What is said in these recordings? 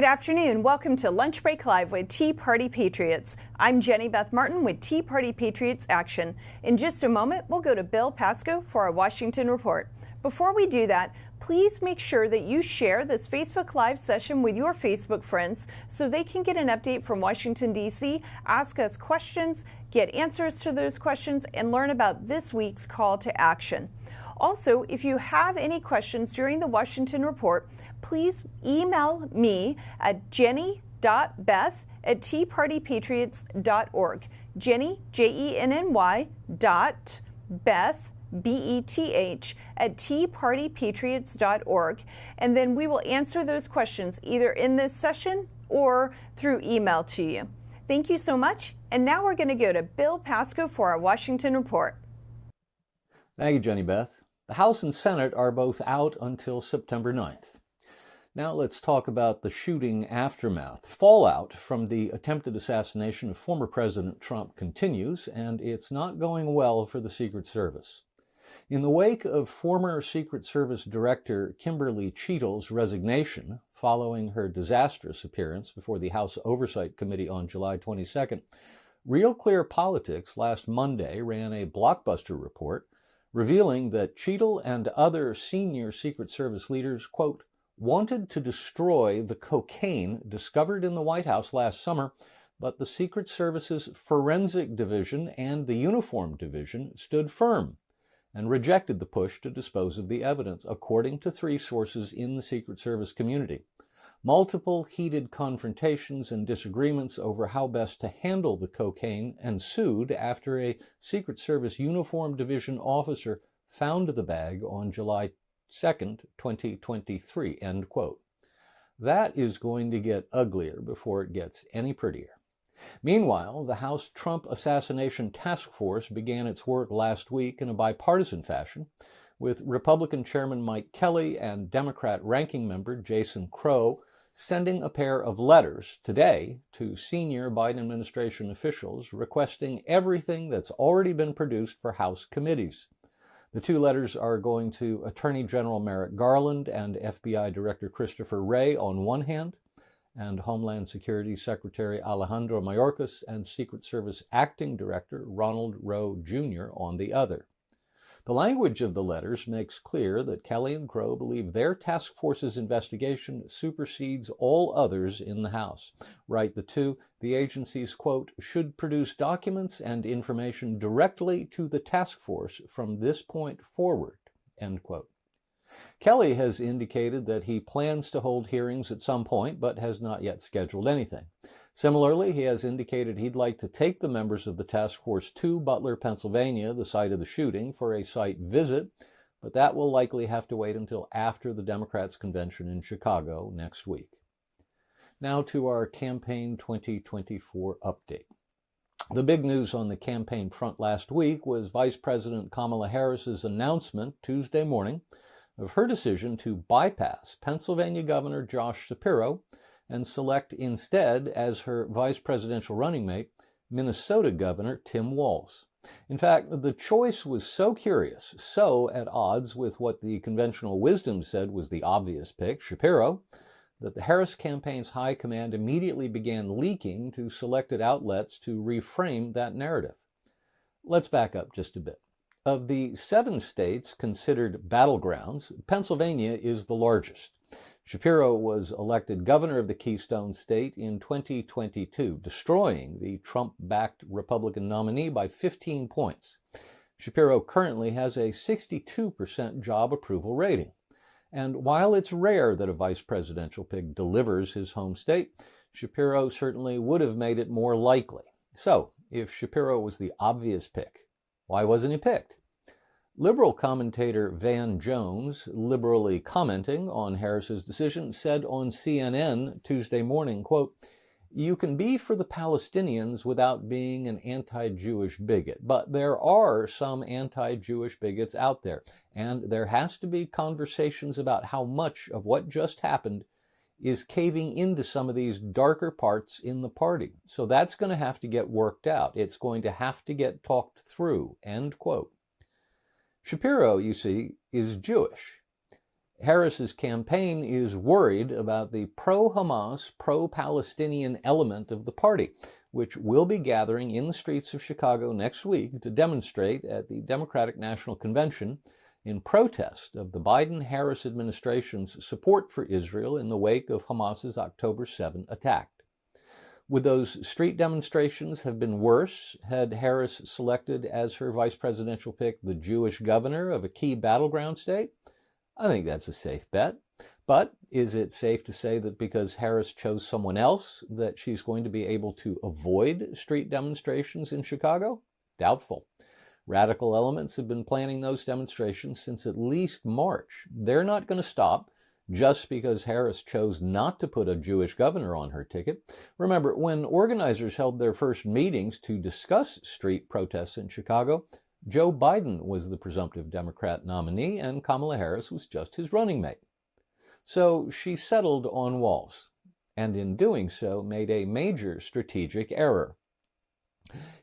afternoon. Welcome to Lunch Break Live with Tea Party Patriots. I'm Jenny Beth Martin with Tea Party Patriots Action. In just a moment, we'll go to Bill Pasco for our Washington report. Before we do that, please make sure that you share this Facebook Live session with your Facebook friends so they can get an update from Washington, D.C., ask us questions, get answers to those questions, and learn about this week's call to action. Also, if you have any questions during the Washington report, please email me at jenny.beth@teapartypatriots.org. Jenny, Jenny, .beth, BETH, at teapartypatriots.org. And then we will answer those questions either in this session or through email to you. Thank you so much. And now we're going to go to Bill Pasco for our Washington report. Thank you, Jenny Beth. The House and Senate are both out until September 9th. Now let's talk about the shooting aftermath. Fallout from the attempted assassination of former President Trump continues, and it's not going well for the Secret Service. In the wake of former Secret Service Director Kimberly Cheatle's resignation following her disastrous appearance before the House Oversight Committee on July 22nd, Real Clear Politics last Monday ran a blockbuster report revealing that Cheatle and other senior Secret Service leaders, quote, wanted to destroy the cocaine discovered in the White House last summer, but the Secret Service's Forensic Division and the Uniform Division stood firm and rejected the push to dispose of the evidence, according to three sources in the Secret Service community. Multiple heated confrontations and disagreements over how best to handle the cocaine ensued after a Secret Service Uniform Division officer found the bag on July 2nd, 2023, end quote. That is going to get uglier before it gets any prettier. Meanwhile, the House Trump Assassination Task Force began its work last week in a bipartisan fashion, with Republican Chairman Mike Kelly and Democrat Ranking Member Jason Crow sending a pair of letters today to senior Biden administration officials requesting everything that's already been produced for House committees. The two letters are going to Attorney General Merrick Garland and FBI Director Christopher Wray on one hand, and Homeland Security Secretary Alejandro Mayorkas and Secret Service Acting Director Ronald Rowe Jr. on the other. The language of the letters makes clear that Kelly and Crow believe their task force's investigation supersedes all others in the House. Write the two, the agencies, quote, should produce documents and information directly to the task force from this point forward, end quote. Kelly has indicated that he plans to hold hearings at some point, but has not yet scheduled anything. Similarly, he has indicated he'd like to take the members of the task force to Butler, Pennsylvania, the site of the shooting, for a site visit, but that will likely have to wait until after the Democrats' convention in Chicago next week. Now to our Campaign 2024 update. The big news on the campaign front last week was Vice President Kamala Harris's announcement Tuesday morning of her decision to bypass Pennsylvania Governor Josh Shapiro and select instead as her vice presidential running mate Minnesota Governor Tim Walz. In fact, the choice was so curious, so at odds with what the conventional wisdom said was the obvious pick, Shapiro, that the Harris campaign's high command immediately began leaking to selected outlets to reframe that narrative. Let's back up just a bit. Of the 7 states considered battlegrounds, Pennsylvania is the largest. Shapiro was elected governor of the Keystone State in 2022, destroying the Trump-backed Republican nominee by 15 points. Shapiro currently has a 62% job approval rating. And while it's rare that a vice presidential pick delivers his home state, Shapiro certainly would have made it more likely. So, if Shapiro was the obvious pick, why wasn't he picked? Liberal commentator Van Jones, liberally commenting on Harris's decision, said on CNN Tuesday morning, quote, "You can be for the Palestinians without being an anti-Jewish bigot, but there are some anti-Jewish bigots out there, and there has to be conversations about how much of what just happened is caving into some of these darker parts in the party. So that's going to have to get worked out. It's going to have to get talked through," end quote. Shapiro, you see, is Jewish. Harris's campaign is worried about the pro-Hamas, pro-Palestinian element of the party, which will be gathering in the streets of Chicago next week to demonstrate at the Democratic National Convention in protest of the Biden-Harris administration's support for Israel in the wake of Hamas's October 7 attack. Would those street demonstrations have been worse had Harris selected as her vice presidential pick the Jewish governor of a key battleground state? I think that's a safe bet. But is it safe to say that because Harris chose someone else that she's going to be able to avoid street demonstrations in Chicago? Doubtful. Radical elements have been planning those demonstrations since at least March. They're not going to stop just because Harris chose not to put a Jewish governor on her ticket. Remember, when organizers held their first meetings to discuss street protests in Chicago, Joe Biden was the presumptive Democrat nominee and Kamala Harris was just his running mate. So she settled on Walz, and in doing so made a major strategic error.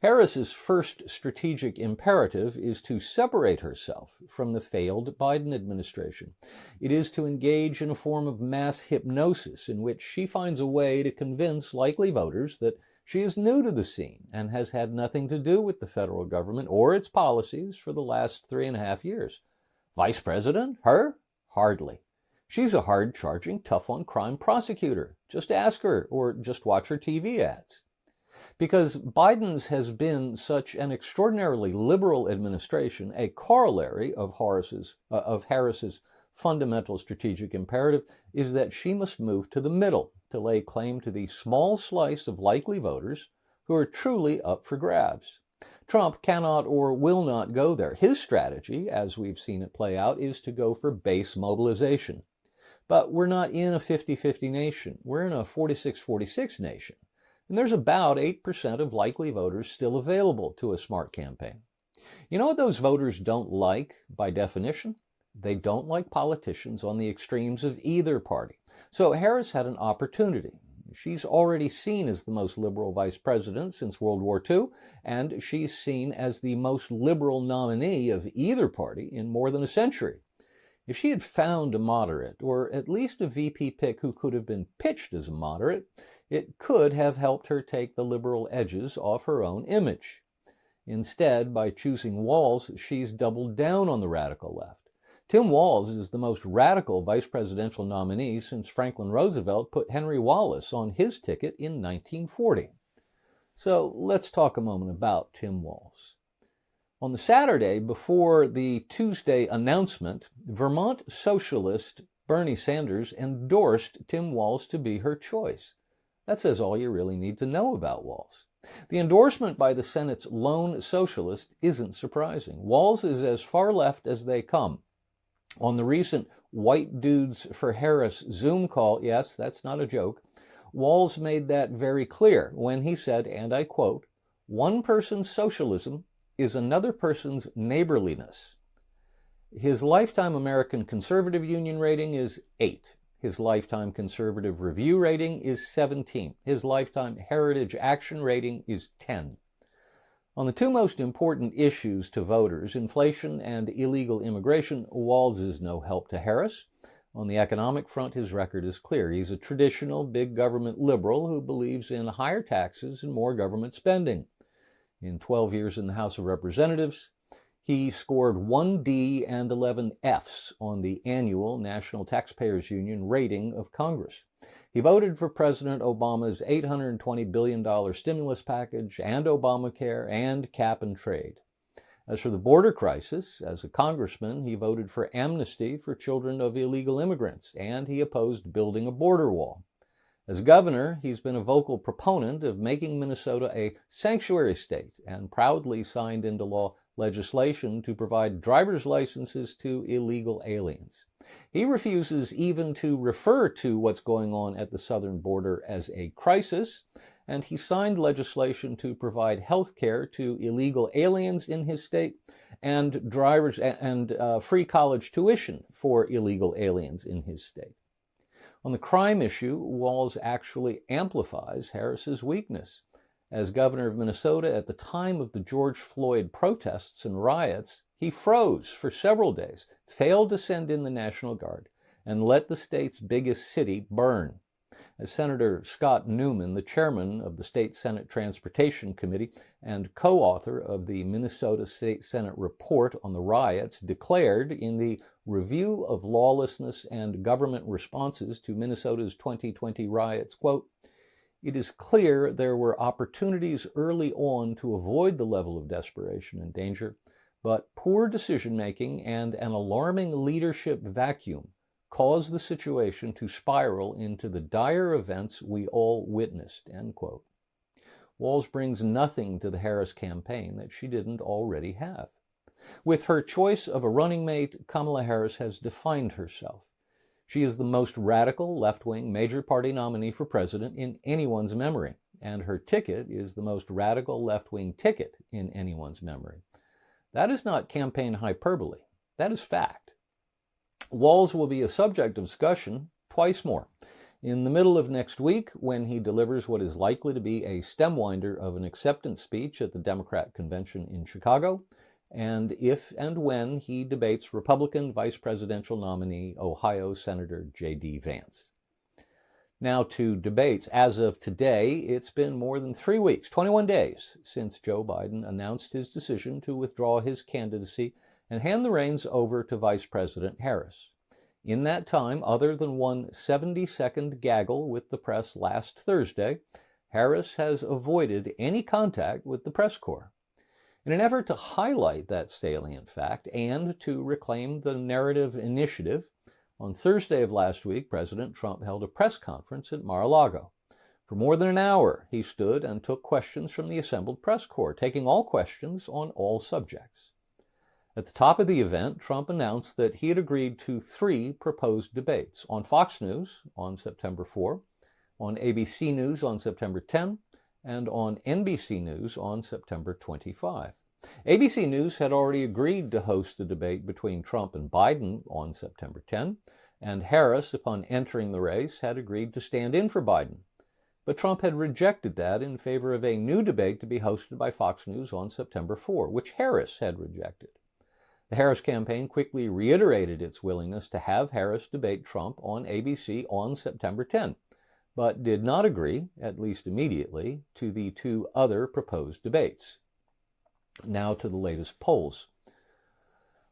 Harris's first strategic imperative is to separate herself from the failed Biden administration. It is to engage in a form of mass hypnosis in which she finds a way to convince likely voters that she is new to the scene and has had nothing to do with the federal government or its policies for the last 3.5 years. Vice President? Her? Hardly. She's a hard-charging, tough-on-crime prosecutor. Just ask her or just watch her TV ads. Because Biden's has been such an extraordinarily liberal administration, a corollary of Harris's fundamental strategic imperative is that she must move to the middle to lay claim to the small slice of likely voters who are truly up for grabs. Trump cannot or will not go there. His strategy, as we've seen it play out, is to go for base mobilization. But we're not in a 50-50 nation. We're in a 46-46 nation. And there's about 8% of likely voters still available to a smart campaign. You know what those voters don't like by definition? They don't like politicians on the extremes of either party. So Harris had an opportunity. She's already seen as the most liberal vice president since World War II, and she's seen as the most liberal nominee of either party in more than a century. If she had found a moderate, or at least a VP pick who could have been pitched as a moderate, it could have helped her take the liberal edges off her own image. Instead, by choosing Walz, she's doubled down on the radical left. Tim Walz is the most radical vice presidential nominee since Franklin Roosevelt put Henry Wallace on his ticket in 1940. So let's talk a moment about Tim Walz. On the Saturday before the Tuesday announcement, Vermont socialist Bernie Sanders endorsed Tim Walz to be her choice. That says all you really need to know about Walz. The endorsement by the Senate's lone socialist isn't surprising. Walz is as far left as they come. On the recent White Dudes for Harris Zoom call, yes, that's not a joke, Walz made that very clear when he said, and I quote, "One person's socialism is another person's neighborliness." His lifetime American Conservative Union rating is 8. His lifetime Conservative Review rating is 17. His lifetime Heritage Action rating is 10. On the two most important issues to voters, inflation and illegal immigration, Walz is no help to Harris. On the economic front, his record is clear. He's a traditional big government liberal who believes in higher taxes and more government spending. In 12 years in the House of Representatives, he scored 1 D and 11 Fs on the annual National Taxpayers Union rating of Congress. He voted for President Obama's $820 billion stimulus package and Obamacare and cap and trade. As for the border crisis, as a congressman, he voted for amnesty for children of illegal immigrants, and he opposed building a border wall. As governor, he's been a vocal proponent of making Minnesota a sanctuary state and proudly signed into law legislation to provide driver's licenses to illegal aliens. He refuses even to refer to what's going on at the southern border as a crisis, and he signed legislation to provide health care to illegal aliens in his state and free college tuition for illegal aliens in his state. On the crime issue, Walz actually amplifies Harris's weakness. As governor of Minnesota at the time of the George Floyd protests and riots, he froze for several days, failed to send in the National Guard, and let the state's biggest city burn. As Senator Scott Newman, the chairman of the State Senate Transportation Committee and co-author of the Minnesota State Senate report on the riots, declared in the Review of Lawlessness and Government Responses to Minnesota's 2020 riots, quote, "It is clear there were opportunities early on to avoid the level of desperation and danger, but poor decision-making and an alarming leadership vacuum caused the situation to spiral into the dire events we all witnessed," end quote. Walz brings nothing to the Harris campaign that she didn't already have. With her choice of a running mate, Kamala Harris has defined herself. She is the most radical left-wing major party nominee for president in anyone's memory, and her ticket is the most radical left-wing ticket in anyone's memory. That is not campaign hyperbole. That is fact. Walz will be a subject of discussion twice more. In the middle of next week, when he delivers what is likely to be a stemwinder of an acceptance speech at the Democrat convention in Chicago, and if and when he debates Republican vice presidential nominee Ohio Senator J.D. Vance. Now to debates. As of today, it's been more than 3 weeks, 21 days, since Joe Biden announced his decision to withdraw his candidacy and hand the reins over to Vice President Harris. In that time, other than one 70-second gaggle with the press last Thursday, Harris has avoided any contact with the press corps. In an effort to highlight that salient fact and to reclaim the narrative initiative, on Thursday of last week, President Trump held a press conference at Mar-a-Lago. For more than an hour, he stood and took questions from the assembled press corps, taking all questions on all subjects. At the top of the event, Trump announced that he had agreed to 3 proposed debates: on Fox News on September 4, on ABC News on September 10, and on NBC News on September 25. ABC News had already agreed to host a debate between Trump and Biden on September 10, and Harris, upon entering the race, had agreed to stand in for Biden. But Trump had rejected that in favor of a new debate to be hosted by Fox News on September 4, which Harris had rejected. The Harris campaign quickly reiterated its willingness to have Harris debate Trump on ABC on September 10, but did not agree, at least immediately, to the 2 other proposed debates. Now to the latest polls.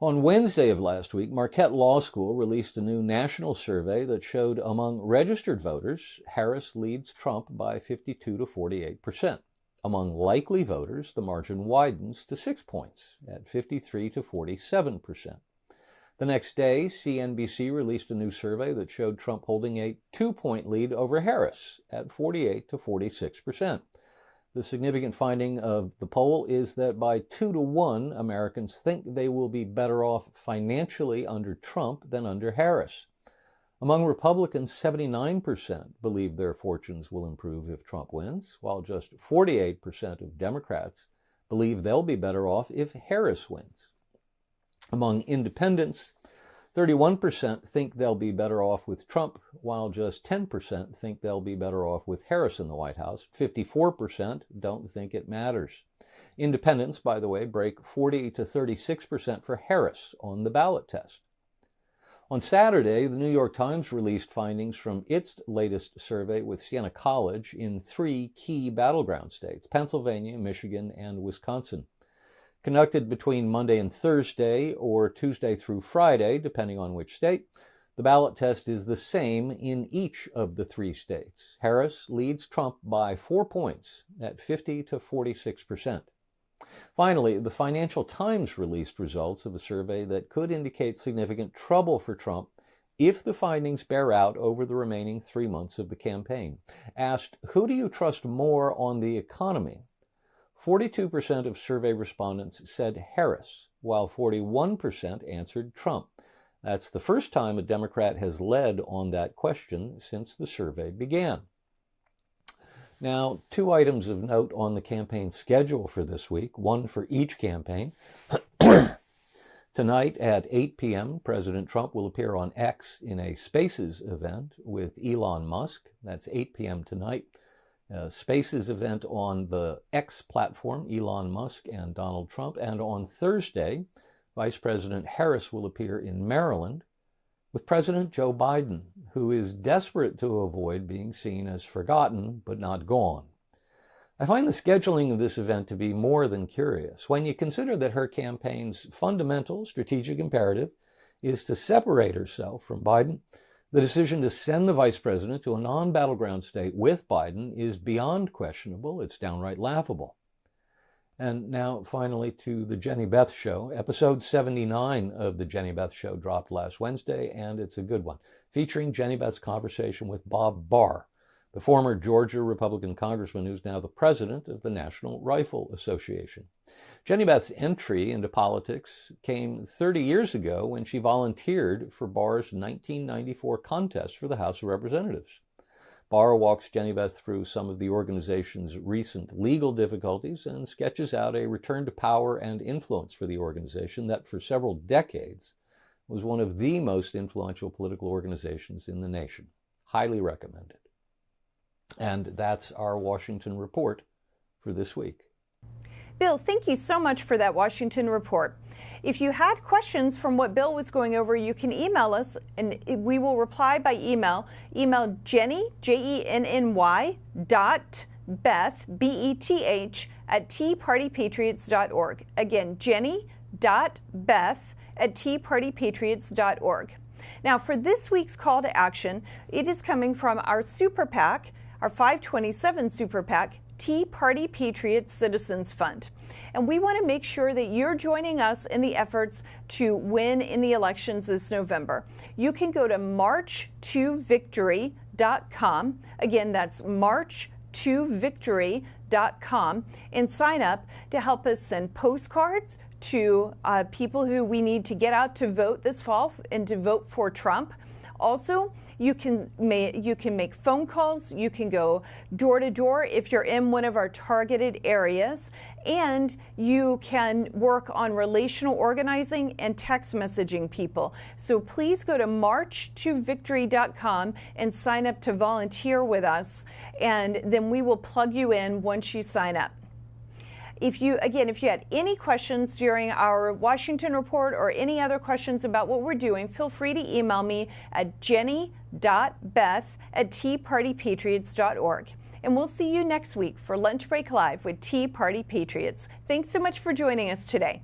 On Wednesday of last week, Marquette Law School released a new national survey that showed among registered voters, Harris leads Trump by 52 to 48%. Among likely voters, the margin widens to 6 points at 53 to 47%. The next day, CNBC released a new survey that showed Trump holding a 2-point lead over Harris at 48 to 46%. The significant finding of the poll is that by 2 to 1, Americans think they will be better off financially under Trump than under Harris. Among Republicans, 79% believe their fortunes will improve if Trump wins, while just 48% of Democrats believe they'll be better off if Harris wins. Among independents, 31% think they'll be better off with Trump, while just 10% think they'll be better off with Harris in the White House. 54% don't think it matters. Independents, by the way, break 40 to 36% for Harris on the ballot test. On Saturday, the New York Times released findings from its latest survey with Siena College in 3 key battleground states, Pennsylvania, Michigan, and Wisconsin. Conducted between Monday and Thursday, or Tuesday through Friday, depending on which state, the ballot test is the same in each of the 3 states. Harris leads Trump by 4 points at 50 to 46%. Finally, the Financial Times released results of a survey that could indicate significant trouble for Trump if the findings bear out over the remaining 3 months of the campaign. Asked, who do you trust more on the economy? 42% of survey respondents said Harris, while 41% answered Trump. That's the first time a Democrat has led on that question since the survey began. Now, 2 items of note on the campaign schedule for this week, one for each campaign. Tonight at 8 p.m., President Trump will appear on X in a Spaces event with Elon Musk. That's 8 p.m. tonight. A Spaces event on the X platform, Elon Musk and Donald Trump. And on Thursday, Vice President Harris will appear in Maryland with President Joe Biden, who is desperate to avoid being seen as forgotten but not gone. I find the scheduling of this event to be more than curious when you consider that her campaign's fundamental strategic imperative is to separate herself from Biden. The decision to send the vice president to a non-battleground state with Biden is beyond questionable. It's downright laughable. And now, finally, to the Jenny Beth Show. Episode 79 of the Jenny Beth Show dropped last Wednesday, and it's a good one, featuring Jenny Beth's conversation with Bob Barr, the former Georgia Republican congressman who's now the president of the National Rifle Association. Jenny Beth's entry into politics came 30 years ago when she volunteered for Barr's 1994 contest for the House of Representatives. Barr walks Jenny Beth through some of the organization's recent legal difficulties and sketches out a return to power and influence for the organization that for several decades was one of the most influential political organizations in the nation. Highly recommended. And that's our Washington Report for this week. Bill, thank you so much for that Washington Report. If you had questions from what Bill was going over, you can email us and we will reply by email. Email Jenny, Jenny, .Beth, BETH, at teapartypatriots.org. Again, Jenny.Beth at teapartypatriots.org. Now, for this week's call to action, it is coming from our Super PAC, our 527 Super PAC, Tea Party Patriots Citizens Fund. And we want to make sure that you're joining us in the efforts to win in the elections this November. You can go to march2victory.com. Again, that's march2victory.com and sign up to help us send postcards to people who we need to get out to vote this fall and to vote for Trump. Also, you can make phone calls, you can go door to door if you're in one of our targeted areas, and you can work on relational organizing and text messaging people. So please go to march2victory.com and sign up to volunteer with us, and then we will plug you in once you sign up. If you had any questions during our Washington Report or any other questions about what we're doing, feel free to email me at jenny.beth at teapartypatriots.org. And we'll see you next week for Lunch Break Live with Tea Party Patriots. Thanks so much for joining us today.